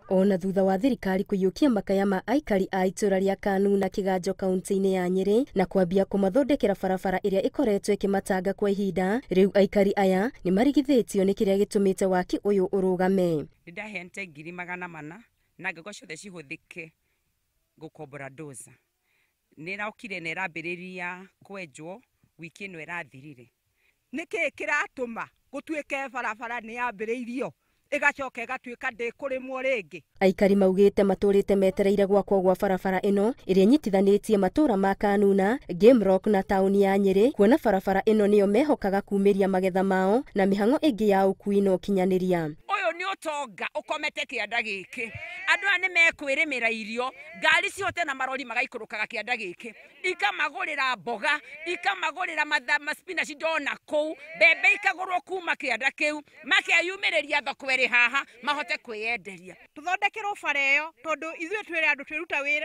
Ona thutha wa thirikari kũiyũkia makaya ma aikari a itũra rĩa Kaanuna Kĩganjo kaunti-inĩ ya Nyeri na kwambia kũmathondekera barabara ĩrĩa ĩkoretwo ĩkĩmatanga kwa ihinda, rĩu aikari aya nĩ marigithĩtio nĩ kĩrĩa gĩtũmĩte waki ũyũ ũrũgame. Ndahente 400,000 na ngĩko ciothe cihũthĩke gũkombora doza. Nĩraukire na ĩrambĩrĩria kwenjwo wiki ĩno ĩrathirire. Nĩkĩ kĩratũma gũtuĩke barabara nĩ yambĩrĩirio ĩgacoka ĩgatuĩka ndĩkũrĩmwo rĩngĩ? Aikari maugĩte matũrĩte metereire gwakwo gwa barabara ĩno ĩrĩa inyitithanĩtie matũra ma Kaanuna, Game Rock na taũni ya Nyeri, kuona barabara ĩno nĩyo mehokaga kumĩria magetha mao na mĩhang'o ĩngĩ ya ũkui na ũkinyanĩria. Ũyũ nĩ ũtonga ũkomete kĩanda gĩkĩ. Andũ aya nĩ mekwĩrĩmĩra irio, ngari cihote na marori magaikũrũkaga kĩanda gĩkĩ, ikamagũrĩra mboga, ikamagũrĩra maspinach ndona kũu, mbembe ikagũrwo kuma kĩanda kĩu, makeyumĩrĩria thoko ĩrĩ haha mahote kwĩyenderia. Tũthondekerwo bara ĩyo tondũ ithuĩ twĩrĩ andũ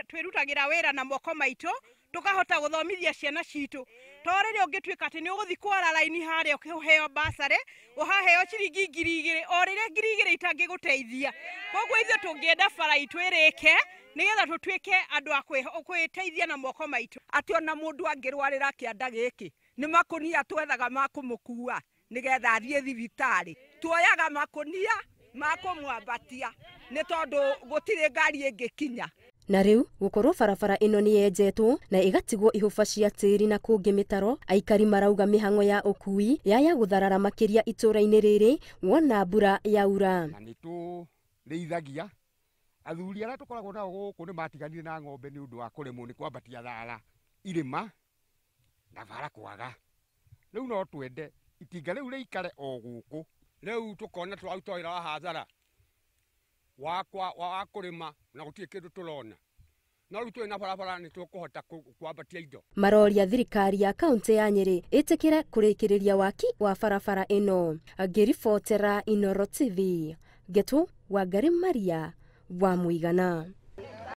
twĩrutagĩra wĩra na moko maitũ, tukahota gũthomithia ciana citũ. Torĩrĩ ũngĩtuĩka atĩ nĩ ũgũthiĩ kwara raini harĩa ũkĩheo basarĩ, ũhaheo ciringi 2,000, o rĩrĩa 2,000 itangĩgũteithia. Koguo ithuĩ tũngĩenda bara itũ ĩrĩke nĩgetha tũtuĩke andũ a kwĩteithia na moko maitũ. Atĩ ona mũndũ angĩrwarĩra kĩanda gĩkĩ nĩ makũnia twethaga makũmũkua nĩgetha athiĩ thibitarĩ. Tuoyaga makũnia makũmwambatia nĩ tondũ gũtirĩ ngari ĩngĩkinya. Na rĩu gũkorwo barabara ĩno nĩ yenjetwo na ĩgatigwo ihũba cia tĩri na kũngĩ mĩtaro, aikari marauga mĩhang'o ya ũkui yaya gũtharara makĩria itũra-inĩ rĩrĩ wona mbura yaura. Na nĩ tũrĩithagia athuri arĩa tũkoragwo nao gũkũ nĩ matiganire na ng'ombe nĩ ũndũ wa kũremwo nĩ kwambatia thara irĩma na bara kwaga. Rĩu no twende itinga rĩu rĩikare o gũkũ. Rĩu tũkona tũraruta wĩra wa hathara wa kũrĩma na gũtirĩ kĩndũ tũrona. No rĩu twĩ na barabara nĩ tũkũhota kwambatia indo. Maroria thirikari ya kaunti ya Nyeri ĩtĩkĩre kũrĩkĩrĩria waki wa barabara ĩno. Ngĩribotera Inooro TV, Ngetũ Wangari Maria wa Mũigana.